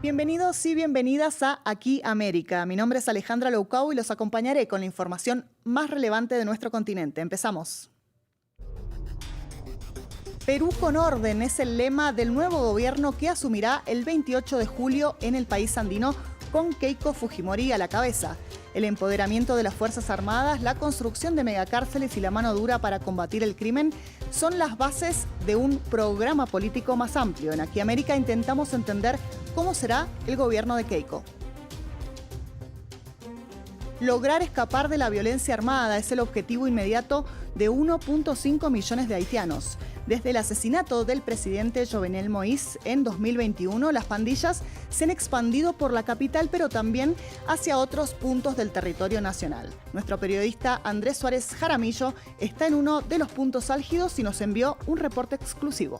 Bienvenidos y bienvenidas a Aquí América. Mi nombre es Alejandra Loucau y los acompañaré con la información más relevante de nuestro continente. Empezamos. Perú con orden es el lema del nuevo gobierno que asumirá el 28 de julio en el país andino con Keiko Fujimori a la cabeza. El empoderamiento de las Fuerzas Armadas, la construcción de megacárceles y la mano dura para combatir el crimen son las bases de un programa político más amplio. En Aquí América intentamos entender cómo será el gobierno de Keiko. Lograr escapar de la violencia armada es el objetivo inmediato de 1.5 millones de haitianos. Desde el asesinato del presidente Jovenel Moïse en 2021, las pandillas se han expandido por la capital, pero también hacia otros puntos del territorio nacional. Nuestro periodista Andrés Suárez Jaramillo está en uno de los puntos álgidos y nos envió un reporte exclusivo.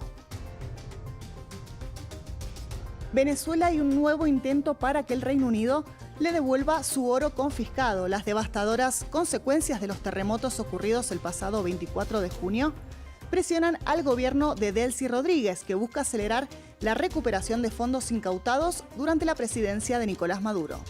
Venezuela hay un nuevo intento para que el Reino Unido le devuelva su oro confiscado. Las devastadoras consecuencias de los terremotos ocurridos el pasado 24 de junio presionan al gobierno de Delcy Rodríguez, que busca acelerar la recuperación de fondos incautados durante la presidencia de Nicolás Maduro.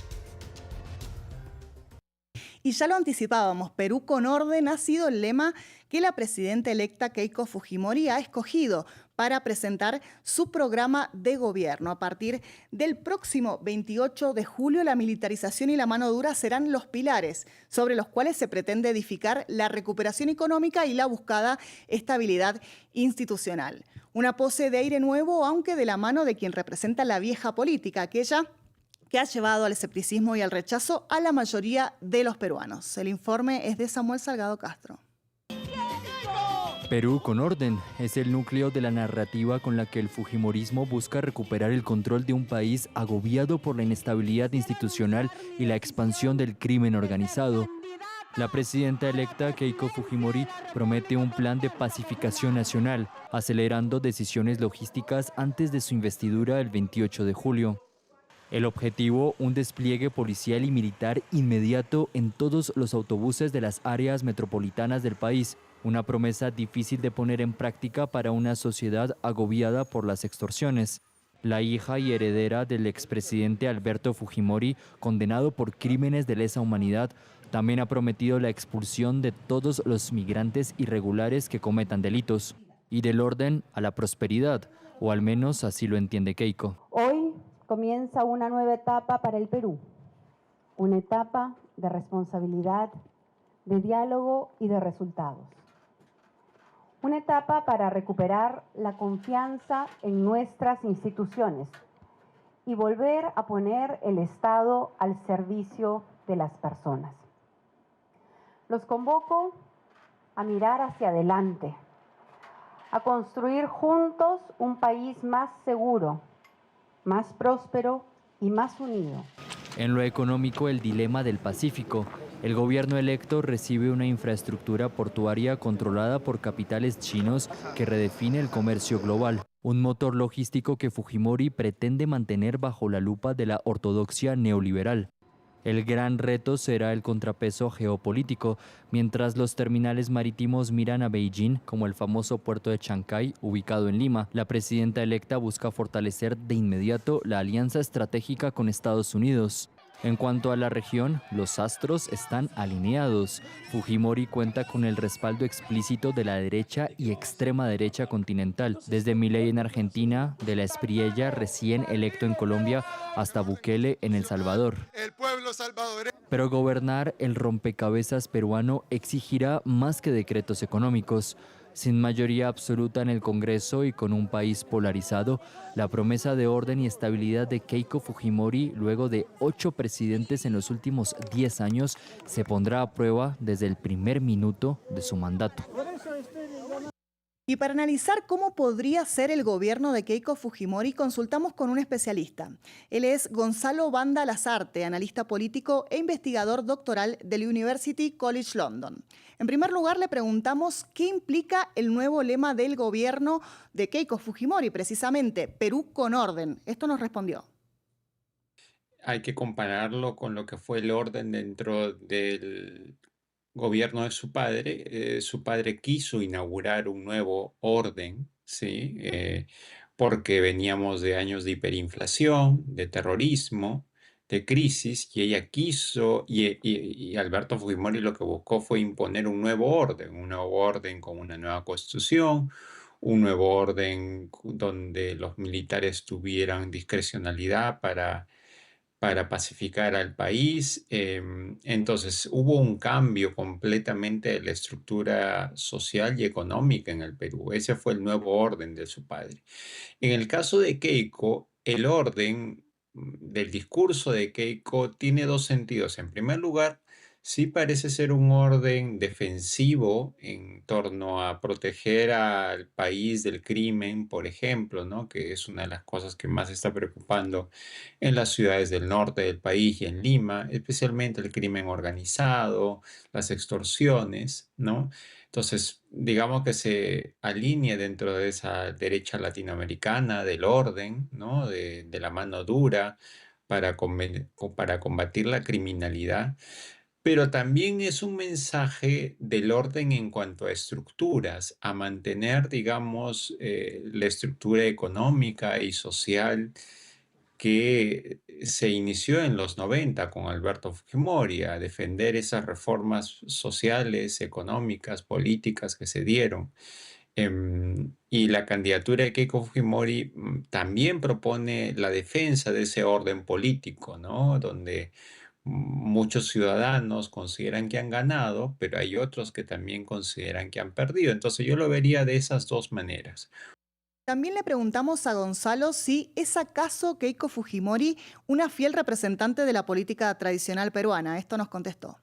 Y ya lo anticipábamos, Perú con orden ha sido el lema que la presidenta electa Keiko Fujimori ha escogido para presentar su programa de gobierno. A partir del próximo 28 de julio, la militarización y la mano dura serán los pilares sobre los cuales se pretende edificar la recuperación económica y la buscada estabilidad institucional. Una pose de aire nuevo, aunque de la mano de quien representa la vieja política, aquella que ha llevado al escepticismo y al rechazo a la mayoría de los peruanos. El informe es de Samuel Salgado Castro. Perú con orden es el núcleo de la narrativa con la que el fujimorismo busca recuperar el control de un país agobiado por la inestabilidad institucional y la expansión del crimen organizado. La presidenta electa Keiko Fujimori promete un plan de pacificación nacional, acelerando decisiones logísticas antes de su investidura el 28 de julio. El objetivo, un despliegue policial y militar inmediato en todos los autobuses de las áreas metropolitanas del país, una promesa difícil de poner en práctica para una sociedad agobiada por las extorsiones. La hija y heredera del expresidente Alberto Fujimori, condenado por crímenes de lesa humanidad, también ha prometido la expulsión de todos los migrantes irregulares que cometan delitos, y del orden a la prosperidad, o al menos así lo entiende Keiko. Hoy comienza una nueva etapa para el Perú, una etapa de responsabilidad, de diálogo y de resultados. Una etapa para recuperar la confianza en nuestras instituciones y volver a poner el Estado al servicio de las personas. Los convoco a mirar hacia adelante, a construir juntos un país más seguro, más próspero y más unido. En lo económico, el dilema del Pacífico. El gobierno electo recibe una infraestructura portuaria controlada por capitales chinos que redefine el comercio global. Un motor logístico que Fujimori pretende mantener bajo la lupa de la ortodoxia neoliberal. El gran reto será el contrapeso geopolítico, mientras los terminales marítimos miran a Beijing, como el famoso puerto de Chancay, ubicado en Lima. La presidenta electa busca fortalecer de inmediato la alianza estratégica con Estados Unidos. En cuanto a la región, los astros están alineados. Fujimori cuenta con el respaldo explícito de la derecha y extrema derecha continental, desde Milei en Argentina, de la Espriella recién electo en Colombia, hasta Bukele en El Salvador. El pueblo salvadoreño. Pero gobernar el rompecabezas peruano exigirá más que decretos económicos. Sin mayoría absoluta en el Congreso y con un país polarizado, la promesa de orden y estabilidad de Keiko Fujimori, luego de 8 presidentes en los últimos 10 años, se pondrá a prueba desde el primer minuto de su mandato. Y para analizar cómo podría ser el gobierno de Keiko Fujimori, consultamos con un especialista. Él es Gonzalo Banda Lazarte, analista político e investigador doctoral del University College London. En primer lugar, le preguntamos qué implica el nuevo lema del gobierno de Keiko Fujimori, precisamente, Perú con orden. Esto nos respondió. Hay que compararlo con lo que fue el orden dentro del gobierno de su padre. Su padre quiso inaugurar un nuevo orden, ¿sí? porque veníamos de años de hiperinflación, de terrorismo, de crisis, y ella quiso, y Alberto Fujimori lo que buscó fue imponer un nuevo orden con una nueva constitución, un nuevo orden donde los militares tuvieran discrecionalidad para pacificar al país. Entonces hubo un cambio completamente de la estructura social y económica en el Perú. Ese fue el nuevo orden de su padre. En el caso de Keiko, el orden del discurso de Keiko tiene dos sentidos. En primer lugar, sí parece ser un orden defensivo en torno a proteger al país del crimen, por ejemplo, ¿no? Que es una de las cosas que más está preocupando en las ciudades del norte del país y en Lima, especialmente el crimen organizado, las extorsiones, ¿no? Entonces, digamos que se alinea dentro de esa derecha latinoamericana del orden, ¿no? De la mano dura para combatir la criminalidad, pero también es un mensaje del orden en cuanto a estructuras, a mantener, digamos, la estructura económica y social que se inició en los 90 con Alberto Fujimori, a defender esas reformas sociales, económicas, políticas que se dieron. Y la candidatura de Keiko Fujimori también propone la defensa de ese orden político, ¿no? Donde muchos ciudadanos consideran que han ganado, pero hay otros que también consideran que han perdido. Entonces yo lo vería de esas dos maneras. También le preguntamos a Gonzalo si es acaso Keiko Fujimori una fiel representante de la política tradicional peruana. Esto nos contestó.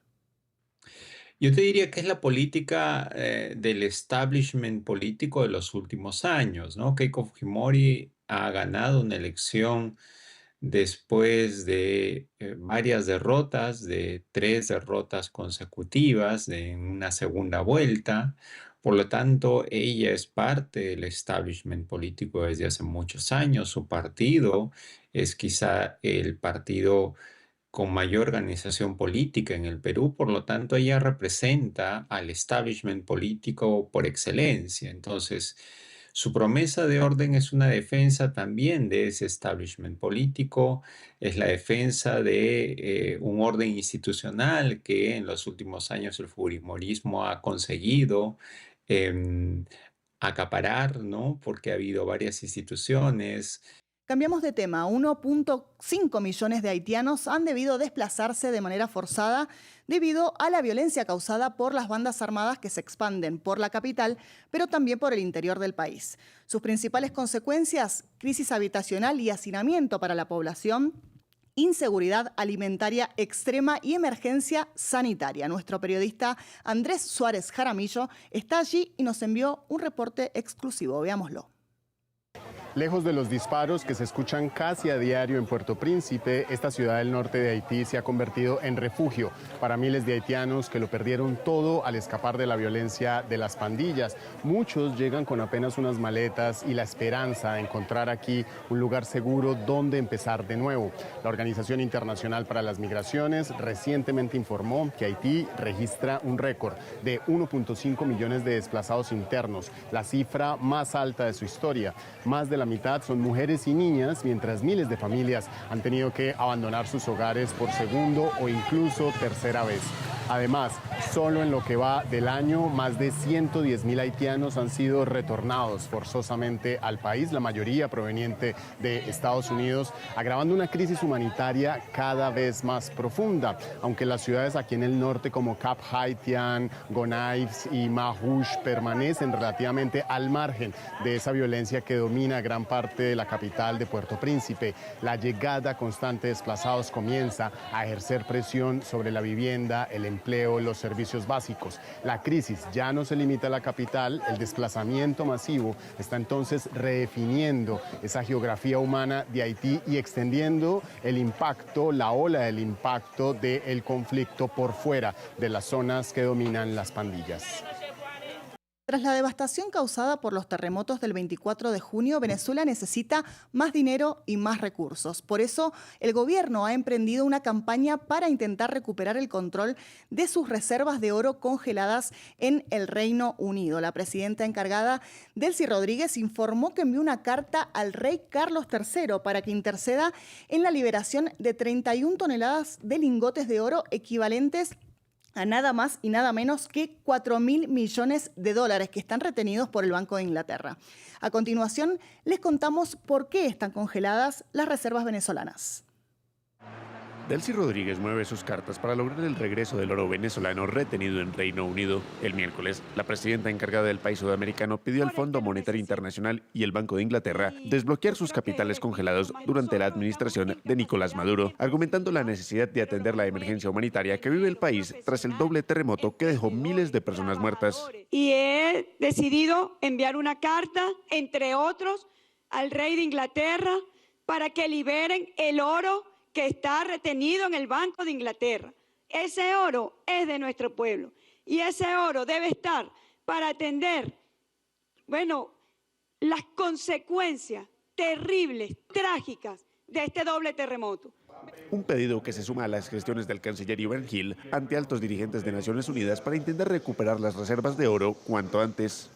Yo te diría que es la política del establishment político de los últimos años, ¿no? Keiko Fujimori ha ganado una elección después de varias derrotas, de 3 derrotas consecutivas, de una segunda vuelta. Por lo tanto, ella es parte del establishment político desde hace muchos años. Su partido es quizá el partido con mayor organización política en el Perú, por lo tanto ella representa al establishment político por excelencia. Entonces, su promesa de orden es una defensa también de ese establishment político, es la defensa de un orden institucional que en los últimos años el fujimorismo ha conseguido em, acaparar, ¿no? Porque ha habido varias instituciones. Cambiamos de tema. 1.5 millones de haitianos han debido desplazarse de manera forzada debido a la violencia causada por las bandas armadas que se expanden por la capital, pero también por el interior del país. Sus principales consecuencias: crisis habitacional y hacinamiento para la población, inseguridad alimentaria extrema y emergencia sanitaria. Nuestro periodista Andrés Suárez Jaramillo está allí y nos envió un reporte exclusivo. Veámoslo. Lejos de los disparos que se escuchan casi a diario en Puerto Príncipe, esta ciudad del norte de Haití se ha convertido en refugio para miles de haitianos que lo perdieron todo al escapar de la violencia de las pandillas. Muchos llegan con apenas unas maletas y la esperanza de encontrar aquí un lugar seguro donde empezar de nuevo. La Organización Internacional para las Migraciones recientemente informó que Haití registra un récord de 1.5 millones de desplazados internos, la cifra más alta de su historia. Más de la mitad son mujeres y niñas, mientras miles de familias han tenido que abandonar sus hogares por segunda o incluso tercera vez. Además, solo en lo que va del año, más de 110.000 haitianos han sido retornados forzosamente al país, la mayoría proveniente de Estados Unidos, agravando una crisis humanitaria cada vez más profunda. Aunque las ciudades aquí en el norte como Cap Haitian, Gonaives y Mahush permanecen relativamente al margen de esa violencia que domina gran parte de la capital de Puerto Príncipe, la llegada constante de desplazados comienza a ejercer presión sobre la vivienda, el empleo, los servicios básicos. La crisis ya no se limita a la capital, el desplazamiento masivo está entonces redefiniendo esa geografía humana de Haití y extendiendo el impacto, la ola del impacto del conflicto por fuera de las zonas que dominan las pandillas. Tras la devastación causada por los terremotos del 24 de junio, Venezuela necesita más dinero y más recursos. Por eso, el gobierno ha emprendido una campaña para intentar recuperar el control de sus reservas de oro congeladas en el Reino Unido. La presidenta encargada, Delcy Rodríguez, informó que envió una carta al rey Carlos III para que interceda en la liberación de 31 toneladas de lingotes de oro equivalentes a nada más y nada menos que 4.000 millones de dólares que están retenidos por el Banco de Inglaterra. A continuación, les contamos por qué están congeladas las reservas venezolanas. Delcy Rodríguez mueve sus cartas para lograr el regreso del oro venezolano retenido en Reino Unido. El miércoles, la presidenta encargada del país sudamericano pidió al Fondo Monetario Internacional y el Banco de Inglaterra desbloquear sus capitales congelados durante la administración de Nicolás Maduro, argumentando la necesidad de atender la emergencia humanitaria que vive el país tras el doble terremoto que dejó miles de personas muertas. Y he decidido enviar una carta, entre otros, al rey de Inglaterra para que liberen el oro que está retenido en el Banco de Inglaterra. Ese oro es de nuestro pueblo y ese oro debe estar para atender, las consecuencias terribles, trágicas de este doble terremoto. Un pedido que se suma a las gestiones del canciller Iván Gil ante altos dirigentes de Naciones Unidas para intentar recuperar las reservas de oro cuanto antes.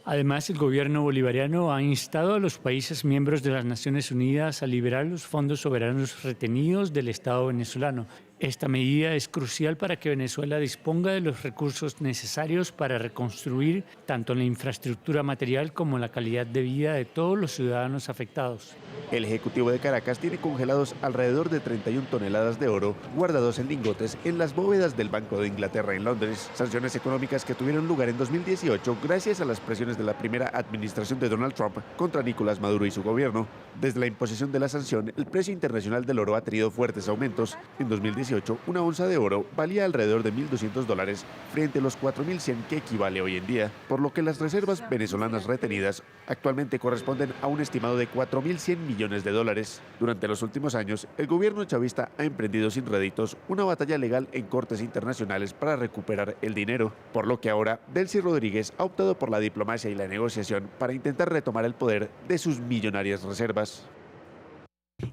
Además, el gobierno bolivariano ha instado a los países miembros de las Naciones Unidas a liberar los fondos soberanos retenidos del Estado venezolano. Esta medida es crucial para que Venezuela disponga de los recursos necesarios para reconstruir tanto la infraestructura material como la calidad de vida de todos los ciudadanos afectados. El Ejecutivo de Caracas tiene congelados alrededor de 31 toneladas de oro guardados en lingotes en las bóvedas del Banco de Inglaterra en Londres. Sanciones económicas que tuvieron lugar en 2018 gracias a las presiones de la primera administración de Donald Trump contra Nicolás Maduro y su gobierno. Desde la imposición de la sanción, el precio internacional del oro ha tenido fuertes aumentos. En 2018, una onza de oro valía alrededor de $1.200 frente a los 4.100 que equivale hoy en día, por lo que las reservas venezolanas retenidas actualmente corresponden a un estimado de 4.100 millones de dólares. Durante los últimos años, el gobierno chavista ha emprendido sin réditos una batalla legal en cortes internacionales para recuperar el dinero, por lo que ahora Delcy Rodríguez ha optado por la diplomacia y la negociación para intentar retomar el poder de sus millonarias reservas.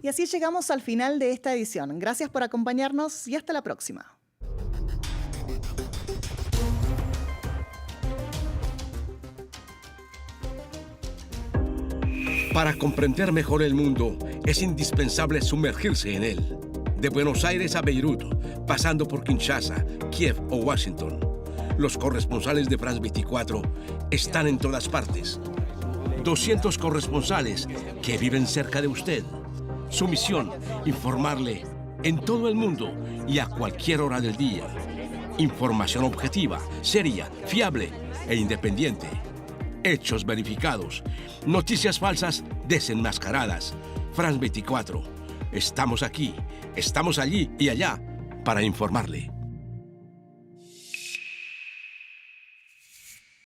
Y así llegamos al final de esta edición. Gracias por acompañarnos y hasta la próxima. Para comprender mejor el mundo, es indispensable sumergirse en él. De Buenos Aires a Beirut, pasando por Kinshasa, Kiev o Washington, los corresponsales de France 24 están en todas partes. 200 corresponsales que viven cerca de usted. Su misión, informarle en todo el mundo y a cualquier hora del día. Información objetiva, seria, fiable e independiente. Hechos verificados, noticias falsas desenmascaradas. France 24. Estamos aquí, estamos allí y allá para informarle.